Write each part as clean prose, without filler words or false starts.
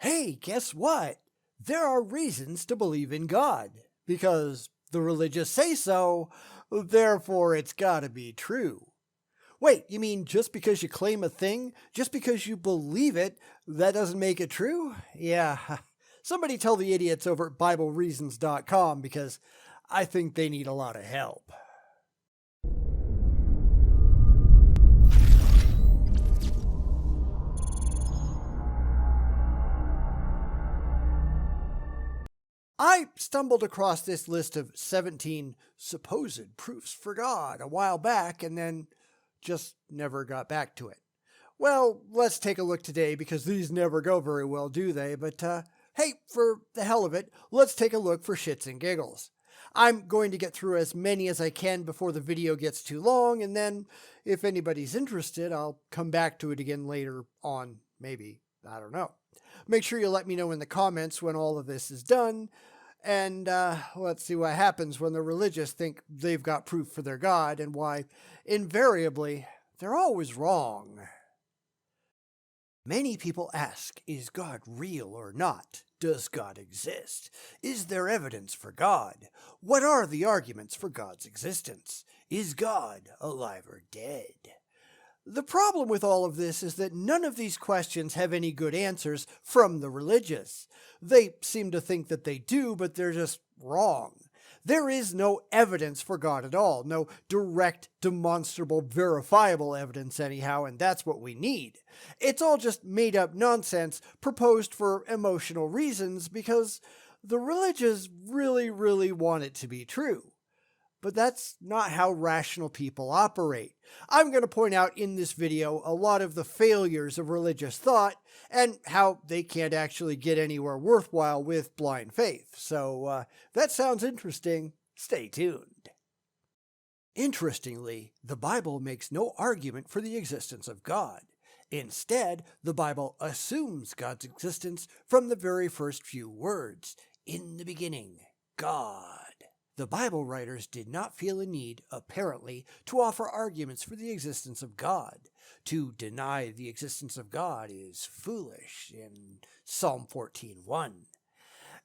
Hey, guess what? There are reasons to believe in God because the religious say so, therefore it's gotta be true. Wait, you mean just because you claim a thing, just because you believe it, that doesn't make it true? Yeah. Somebody tell the idiots over at BibleReasons.com because I think they need a lot of help. I stumbled across this list of 17 supposed proofs for God a while back and then just never got back to it. Well, let's take a look today because these never go very well, do they? But hey, for the hell of it, let's take a look for shits and giggles. I'm going to get through as many as I can before the video gets too long, and then if anybody's interested, I'll come back to it again later on, maybe. I don't know. Make sure you let me know in the comments when all of this is done, and let's see what happens when the religious think they've got proof for their God and why, invariably, they're always wrong. Many people ask, is God real or not? Does God exist? Is there evidence for God? What are the arguments for God's existence? Is God alive or dead? The problem with all of this is that none of these questions have any good answers from the religious. They seem to think that they do, but they're just wrong. There is no evidence for God at all, no direct, demonstrable, verifiable evidence anyhow, and that's what we need. It's all just made up nonsense proposed for emotional reasons because the religious really want it to be true. But that's not how rational people operate. I'm going to point out in this video a lot of the failures of religious thought and how they can't actually get anywhere worthwhile with blind faith. So that sounds interesting. Stay tuned. Interestingly, the Bible makes no argument for the existence of God. Instead, the Bible assumes God's existence from the very first few words. In the beginning, God. The Bible writers did not feel a need, apparently, to offer arguments for the existence of God. To deny the existence of God is foolish in Psalm 14:1.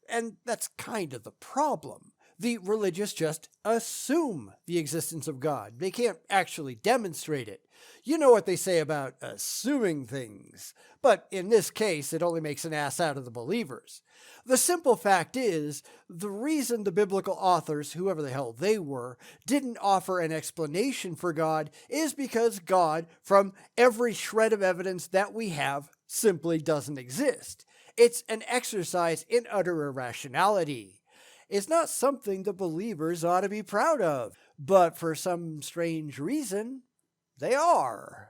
And that's kind of the problem. The religious just assume the existence of God. They can't actually demonstrate it. You know what they say about assuming things. But in this case, it only makes an ass out of the believers. The simple fact is, the reason the biblical authors, whoever the hell they were, didn't offer an explanation for God is because God, from every shred of evidence that we have, simply doesn't exist. It's an exercise in utter irrationality. It's not something the believers ought to be proud of, but for some strange reason, they are.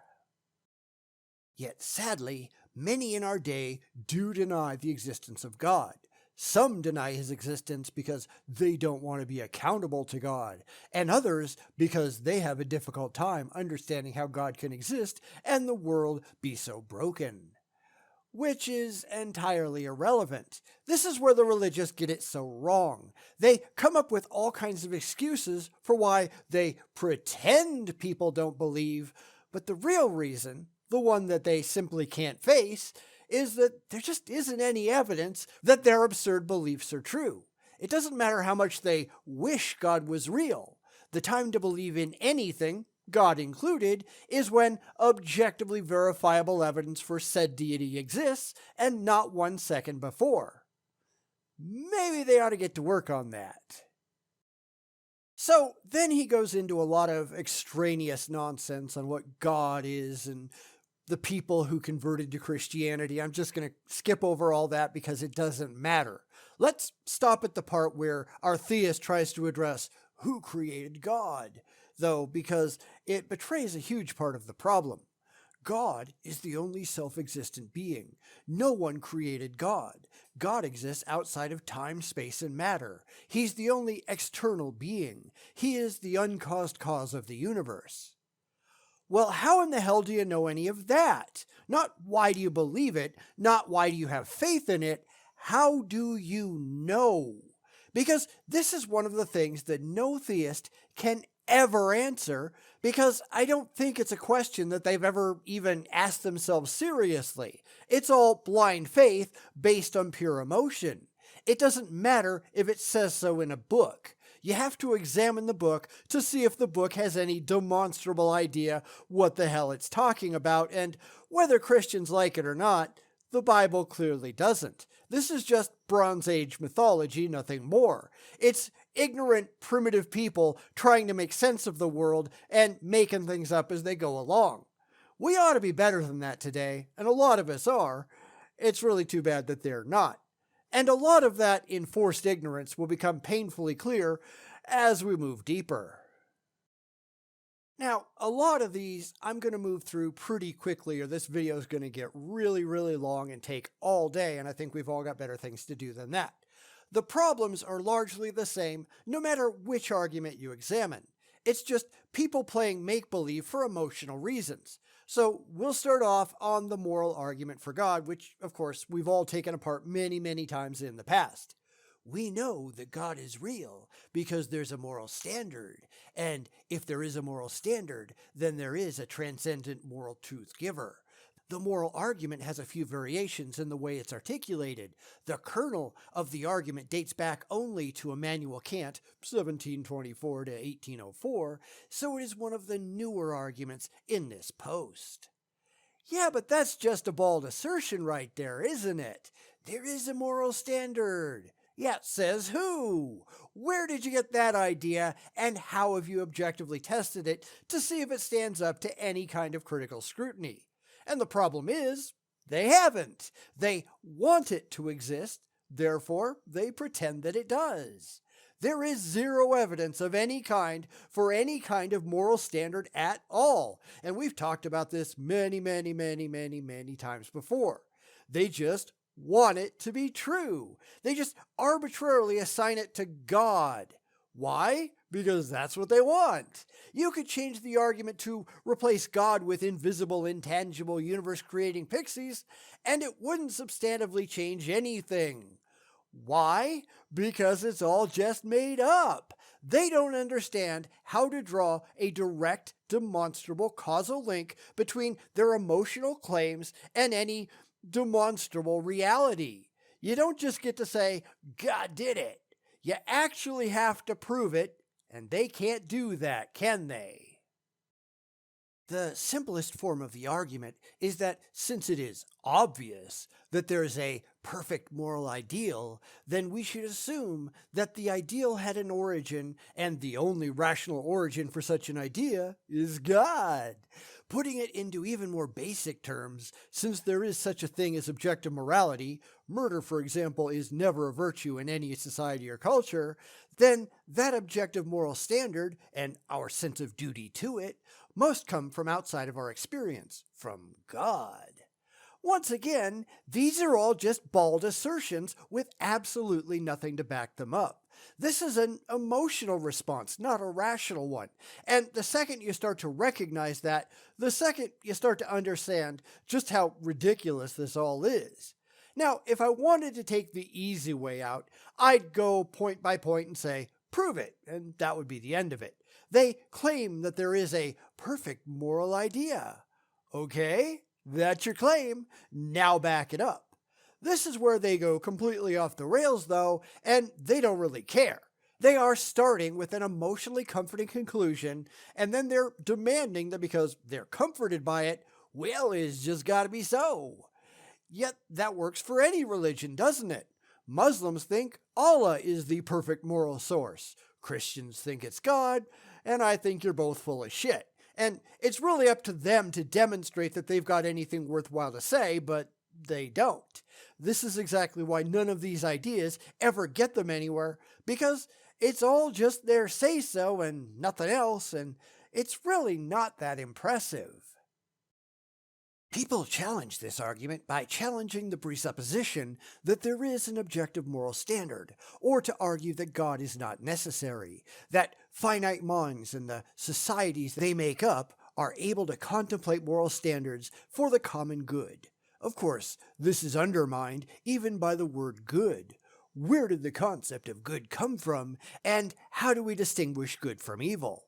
Yet sadly, many in our day do deny the existence of God. Some deny his existence because they don't want to be accountable to God, and others because they have a difficult time understanding how God can exist and the world be so broken. Which is entirely irrelevant. This is where the religious get it so wrong. They come up with all kinds of excuses for why they pretend people don't believe, but the real reason, the one that they simply can't face, is that there just isn't any evidence that their absurd beliefs are true. It doesn't matter how much they wish God was real. The time to believe in anything, God included, is when objectively verifiable evidence for said deity exists and not 1 second before. Maybe they ought to get to work on that. So then he goes into a lot of extraneous nonsense on what God is and the people who converted to Christianity. I'm just going to skip over all that because it doesn't matter. Let's stop at the part where our theist tries to address who created God, though, because it betrays a huge part of the problem. God is the only self-existent being. No one created God. God exists outside of time, space, and matter. He's the only external being. He is the uncaused cause of the universe. Well, how in the hell do you know any of that? Not why do you believe it, not why do you have faith in it, how do you know? Because this is one of the things that no theist can ever answer because I don't think it's a question that they've ever even asked themselves seriously. It's all blind faith based on pure emotion. It doesn't matter if it says so in a book. You have to examine the book to see if the book has any demonstrable idea what the hell it's talking about, and whether Christians like it or not, the Bible clearly doesn't. This is just Bronze Age mythology, nothing more. It's ignorant, primitive people trying to make sense of the world and making things up as they go along. We ought to be better than that today, and a lot of us are. It's really too bad that they're not. And a lot of that enforced ignorance will become painfully clear as we move deeper. Now, a lot of these I'm going to move through pretty quickly, or this video is going to get really, really long and take all day, and I think we've all got better things to do than that. The problems are largely the same no matter which argument you examine. It's just people playing make-believe for emotional reasons. So we'll start off on the moral argument for God, which, of course, we've all taken apart many, many times in the past. We know that God is real because there's a moral standard, and if there is a moral standard, then there is a transcendent moral truth giver. The moral argument has a few variations in the way it's articulated. The kernel of the argument dates back only to Immanuel Kant, 1724 to 1804, so it is one of the newer arguments in this post. Yeah, but that's just a bald assertion right there, isn't it? There is a moral standard. Yeah, says who? Where did you get that idea, and how have you objectively tested it to see if it stands up to any kind of critical scrutiny? And the problem is, they haven't. They want it to exist, therefore they pretend that it does. There is zero evidence of any kind for any kind of moral standard at all, and we've talked about this many times before. They just want it to be true. They just arbitrarily assign it to God. Why? Because that's what they want. You could change the argument to replace God with invisible, intangible, universe-creating pixies, and it wouldn't substantively change anything. Why? Because it's all just made up. They don't understand how to draw a direct, demonstrable causal link between their emotional claims and any demonstrable reality. You don't just get to say, God did it. You actually have to prove it, and they can't do that, can they? The simplest form of the argument is that since it is obvious that there is a perfect moral ideal, then we should assume that the ideal had an origin, and the only rational origin for such an idea is God. Putting it into even more basic terms, since there is such a thing as objective morality, murder, for example, is never a virtue in any society or culture, then that objective moral standard, and our sense of duty to it, must come from outside of our experience, from God. Once again, these are all just bald assertions with absolutely nothing to back them up. This is an emotional response, not a rational one. And the second you start to recognize that, the second you start to understand just how ridiculous this all is. Now, if I wanted to take the easy way out, I'd go point by point and say, prove it, and that would be the end of it. They claim that there is a perfect moral idea. Okay, that's your claim. Now back it up. This is where they go completely off the rails, though, and they don't really care. They are starting with an emotionally comforting conclusion, and then they're demanding that because they're comforted by it, well, it's just got to be so. Yet that works for any religion, doesn't it? Muslims think Allah is the perfect moral source. Christians think it's God, and I think you're both full of shit. And it's really up to them to demonstrate that they've got anything worthwhile to say, but they don't. This is exactly why none of these ideas ever get them anywhere, because it's all just their say-so and nothing else, and it's really not that impressive. People challenge this argument by challenging the presupposition that there is an objective moral standard, or to argue that God is not necessary, that finite minds and the societies they make up are able to contemplate moral standards for the common good. Of course, this is undermined even by the word good. Where did the concept of good come from, and how do we distinguish good from evil?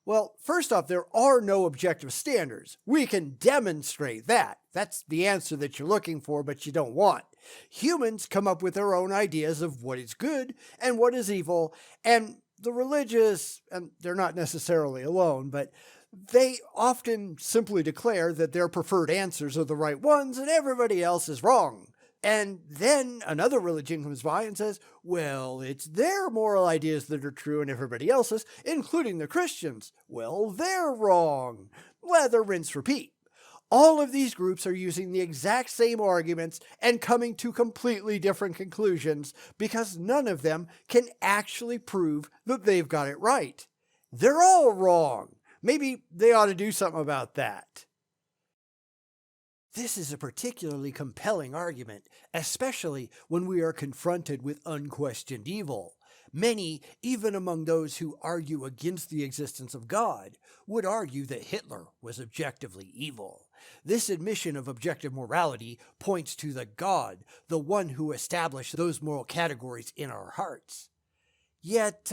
Well, first off, there are no objective standards. We can demonstrate that. That's the answer that you're looking for, but you don't want. Humans come up with their own ideas of what is good and what is evil, and the religious, and they're not necessarily alone, but they often simply declare that their preferred answers are the right ones and everybody else is wrong. And then another religion comes by and says, well, it's their moral ideas that are true and everybody else's, including the Christians. Well, they're wrong. Lather, rinse, repeat. All of these groups are using the exact same arguments and coming to completely different conclusions because none of them can actually prove that they've got it right. They're all wrong. Maybe they ought to do something about that. This is a particularly compelling argument, especially when we are confronted with unquestioned evil. Many, even among those who argue against the existence of God, would argue that Hitler was objectively evil. This admission of objective morality points to the God, the one who established those moral categories in our hearts. Yet,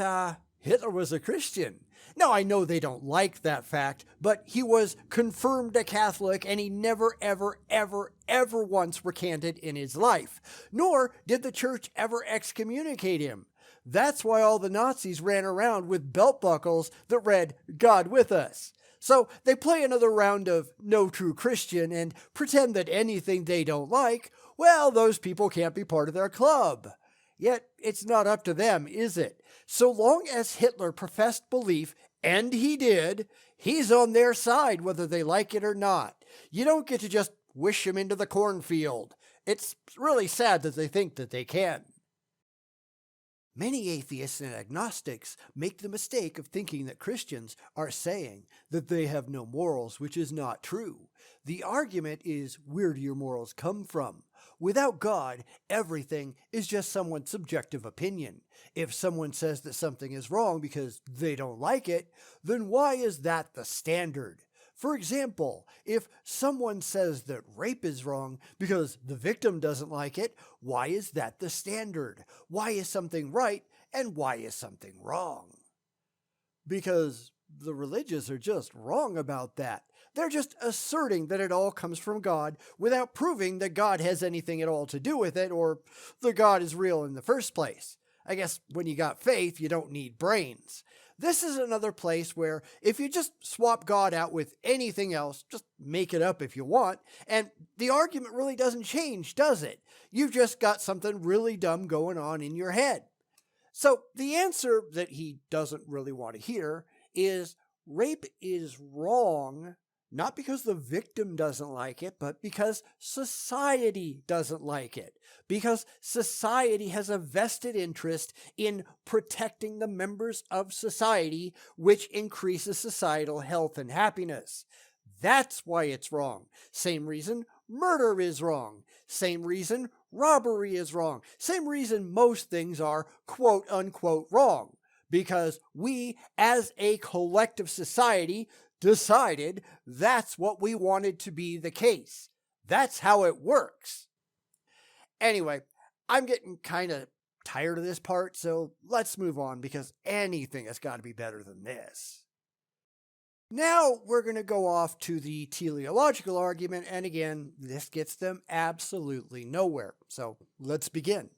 Hitler was a Christian. Now, I know they don't like that fact, but he was confirmed a Catholic and he never, ever once recanted in his life. Nor did the church ever excommunicate him. That's why all the Nazis ran around with belt buckles that read, God with us. So they play another round of no true Christian and pretend that anything they don't like, well, those people can't be part of their club. Yet it's not up to them, is it? So long as Hitler professed belief, and he did, he's on their side whether they like it or not. You don't get to just wish him into the cornfield. It's really sad that they think that they can. Many atheists and agnostics make the mistake of thinking that Christians are saying that they have no morals, which is not true. The argument is, where do your morals come from? Without God, everything is just someone's subjective opinion. If someone says that something is wrong because they don't like it, then why is that the standard? For example, if someone says that rape is wrong because the victim doesn't like it, why is that the standard? Why is something right and why is something wrong? Because the religious are just wrong about that. They're just asserting that it all comes from God without proving that God has anything at all to do with it or that God is real in the first place. I guess when you got faith, you don't need brains. This is another place where if you just swap God out with anything else, just make it up if you want, and the argument really doesn't change, does it? You've just got something really dumb going on in your head. So the answer that he doesn't really want to hear is rape is wrong, not because the victim doesn't like it, but because society doesn't like it. Because society has a vested interest in protecting the members of society, which increases societal health and happiness. That's why it's wrong. Same reason murder is wrong. Same reason robbery is wrong. Same reason most things are quote unquote wrong. Because we, as a collective society, decided that's what we wanted to be the case. That's how it works. Anyway, I'm getting kind of tired of this part, so let's move on because anything has got to be better than this. Now we're going to go off to the teleological argument, and again, this gets them absolutely nowhere. So let's begin.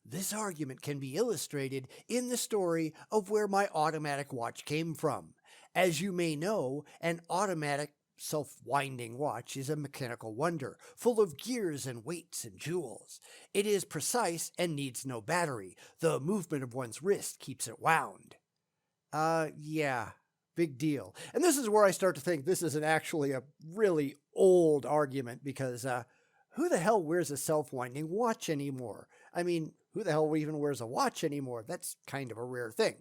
This argument can be illustrated in the story of where my automatic watch came from. As you may know, an automatic self-winding watch is a mechanical wonder, full of gears and weights and jewels. It is precise and needs no battery. The movement of one's wrist keeps it wound. Yeah, big deal. And this is where I start to think this isn't actually a really old argument because who the hell wears a self-winding watch anymore? I mean, who the hell even wears a watch anymore? That's kind of a rare thing.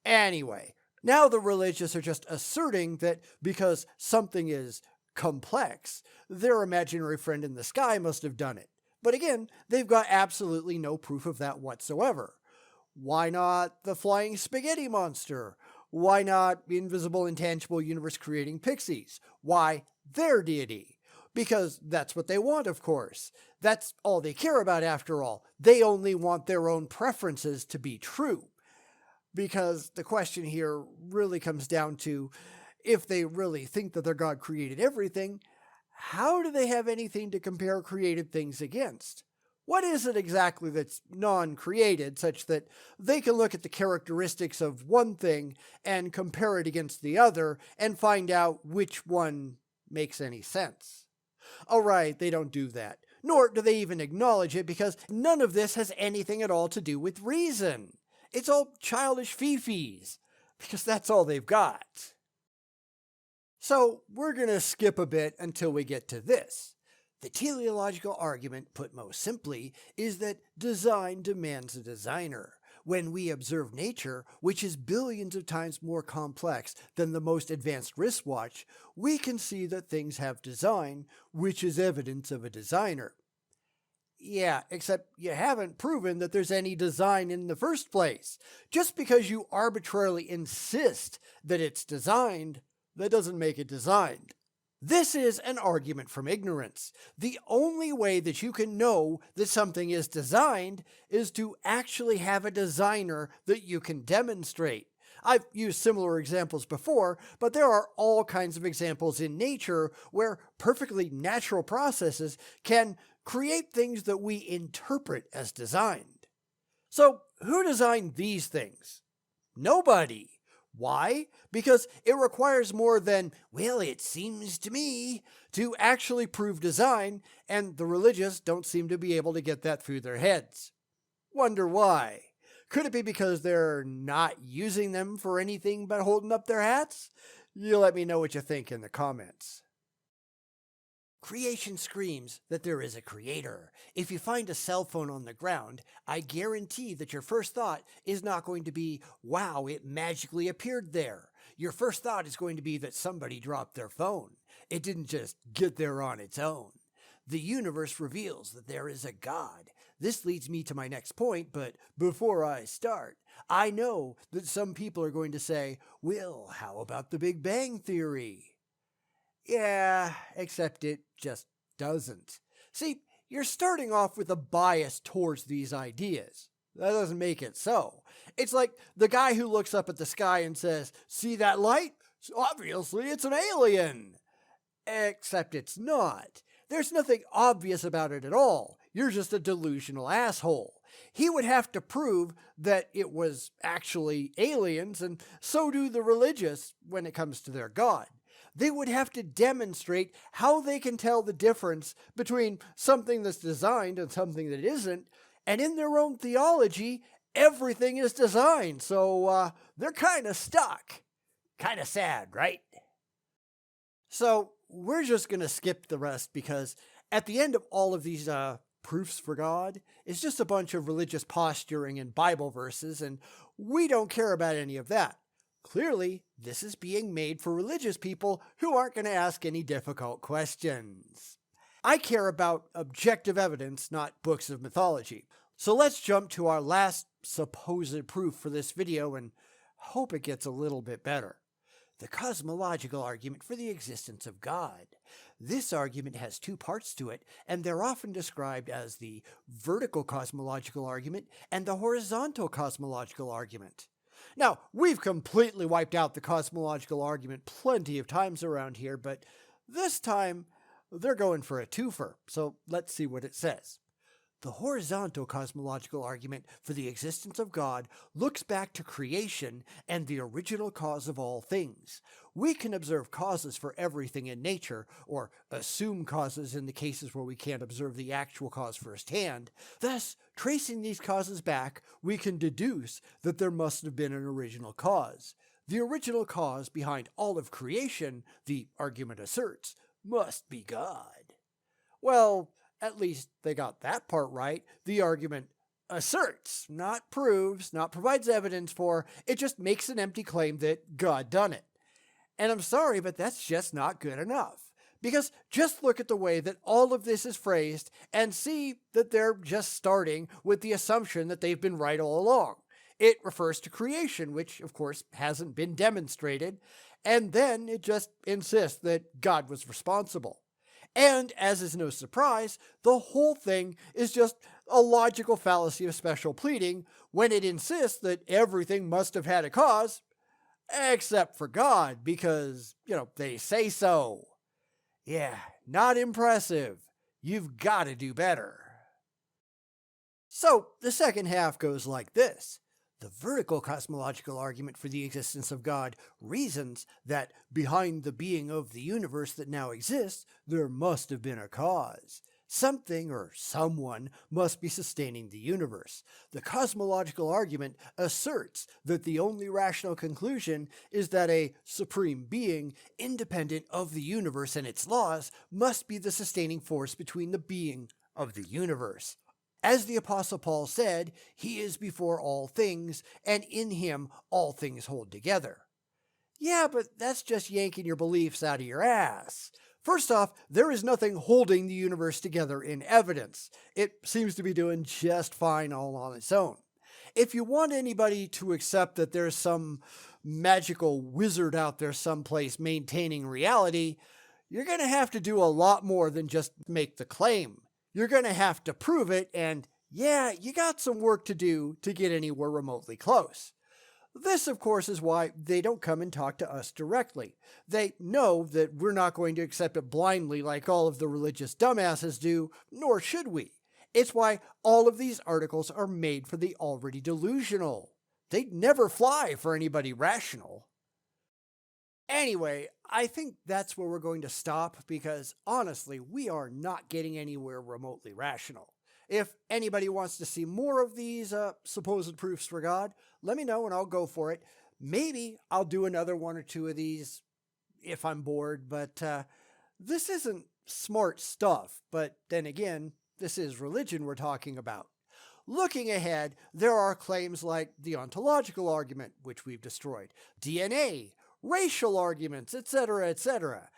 Anyway, now the religious are just asserting that because something is complex, their imaginary friend in the sky must have done it. But again, they've got absolutely no proof of that whatsoever. Why not the flying spaghetti monster? Why not invisible, intangible, universe-creating pixies? Why their deity? Because that's what they want, of course. That's all they care about after all. They only want their own preferences to be true. because the question here really comes down to, if they really think that their God created everything, how do they have anything to compare created things against? What is it exactly that's non-created, such that they can look at the characteristics of one thing and compare it against the other and find out which one makes any sense? Oh, right, they don't do that. Nor do they even acknowledge it, because none of this has anything at all to do with reason. It's all childish fee-fees, because that's all they've got. So we're going to skip a bit until we get to this. The teleological argument, put most simply, is that design demands a designer. When we observe nature, which is billions of times more complex than the most advanced wristwatch, we can see that things have design, which is evidence of a designer. Yeah, except you haven't proven that there's any design in the first place. Just because you arbitrarily insist that it's designed, that doesn't make it designed. This is an argument from ignorance. The only way that you can know that something is designed is to actually have a designer that you can demonstrate. I've used similar examples before, but there are all kinds of examples in nature where perfectly natural processes can create things that we interpret as designed. So, who designed these things? Nobody. Why? Because it requires more than, well, it seems to me, to actually prove design, and the religious don't seem to be able to get that through their heads. Wonder why? Could it be because they're not using them for anything but holding up their hats? You let me know what you think in the comments. Creation screams that there is a creator. If you find a cell phone on the ground, I guarantee that your first thought is not going to be, wow, it magically appeared there. Your first thought is going to be that somebody dropped their phone. It didn't just get there on its own. The universe reveals that there is a God. This leads me to my next point, but before I start, I know that some people are going to say, well, how about the Big Bang Theory? Yeah, except it just doesn't. See, you're starting off with a bias towards these ideas. That doesn't make it so. It's like the guy who looks up at the sky and says, see that light? Obviously, it's an alien. Except it's not. There's nothing obvious about it at all. You're just a delusional asshole. He would have to prove that it was actually aliens, and so do the religious when it comes to their God. They would have to demonstrate how they can tell the difference between something that's designed and something that isn't, and in their own theology, everything is designed, so they're kind of stuck. Kind of sad, right? So we're just going to skip the rest, because at the end of all of these proofs for God is just a bunch of religious posturing and Bible verses, and we don't care about any of that. Clearly, this is being made for religious people who aren't going to ask any difficult questions. I care about objective evidence, not books of mythology. So let's jump to our last supposed proof for this video and hope it gets a little bit better. The cosmological argument for the existence of God. This argument has two parts to it, and they're often described as the vertical cosmological argument and the horizontal cosmological argument. Now, we've completely wiped out the cosmological argument plenty of times around here, but this time they're going for a twofer, so let's see what it says. The horizontal cosmological argument for the existence of God looks back to creation and the original cause of all things. We can observe causes for everything in nature, or assume causes in the cases where we can't observe the actual cause firsthand. Thus, tracing these causes back, we can deduce that there must have been an original cause. The original cause behind all of creation, the argument asserts, must be God. Well, at least they got that part right. The argument asserts, not proves, not provides evidence for. It just makes an empty claim that God done it. And I'm sorry, but that's just not good enough. Because just look at the way that all of this is phrased and see that they're just starting with the assumption that they've been right all along. It refers to creation, which of course hasn't been demonstrated, and then it just insists that God was responsible. And, as is no surprise, the whole thing is just a logical fallacy of special pleading when it insists that everything must have had a cause, except for God, because, they say so. Yeah, not impressive. You've got to do better. So the second half goes like this. The vertical cosmological argument for the existence of God reasons that behind the being of the universe that now exists, there must have been a cause. Something or someone must be sustaining the universe. The cosmological argument asserts that the only rational conclusion is that a supreme being, independent of the universe and its laws, must be the sustaining force between the being of the universe. As the Apostle Paul said, he is before all things, and in him all things hold together. Yeah, but that's just yanking your beliefs out of your ass. First off, there is nothing holding the universe together in evidence. It seems to be doing just fine all on its own. If you want anybody to accept that there's some magical wizard out there someplace maintaining reality, you're going to have to do a lot more than just make the claim. You're going to have to prove it, and yeah, you got some work to do to get anywhere remotely close. This, of course, is why they don't come and talk to us directly. They know that we're not going to accept it blindly like all of the religious dumbasses do, nor should we. It's why all of these articles are made for the already delusional. They'd never fly for anybody rational. Anyway, I think that's where we're going to stop because, honestly, we are not getting anywhere remotely rational. If anybody wants to see more of these supposed proofs for God, let me know and I'll go for it. Maybe I'll do another one or two of these if I'm bored, but this isn't smart stuff. But then again, this is religion we're talking about. Looking ahead, there are claims like the ontological argument, which we've destroyed, DNA, racial arguments, etc., etc.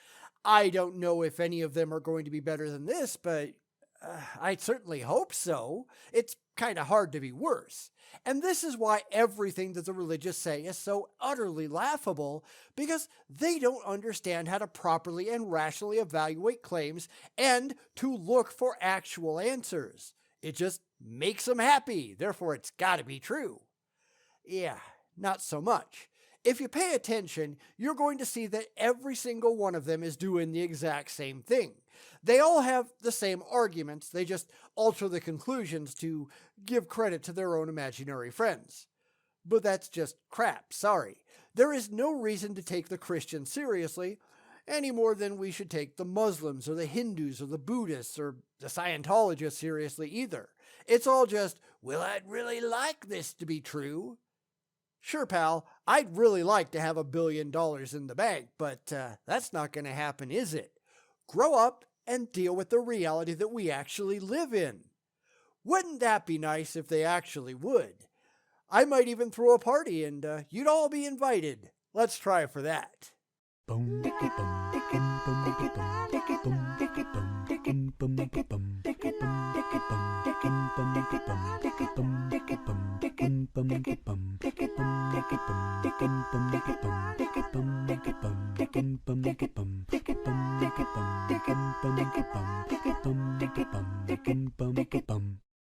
I don't know if any of them are going to be better than this, but I certainly hope so. It's kind of hard to be worse. And this is why everything that the religious say is so utterly laughable, because they don't understand how to properly and rationally evaluate claims and to look for actual answers. It just makes them happy, therefore it's got to be true. Yeah, not so much. If you pay attention, you're going to see that every single one of them is doing the exact same thing. They all have the same arguments, they just alter the conclusions to give credit to their own imaginary friends. But that's just crap, sorry. There is no reason to take the Christians seriously, any more than we should take the Muslims or the Hindus or the Buddhists or the Scientologists seriously either. It's all just, well, I'd really like this to be true. Sure, pal, I'd really like to have $1 billion in the bank, but that's not going to happen, is it? Grow up and deal with the reality that we actually live in. Wouldn't that be nice if they actually would? I might even throw a party and you'd all be invited. Let's try for that. Bum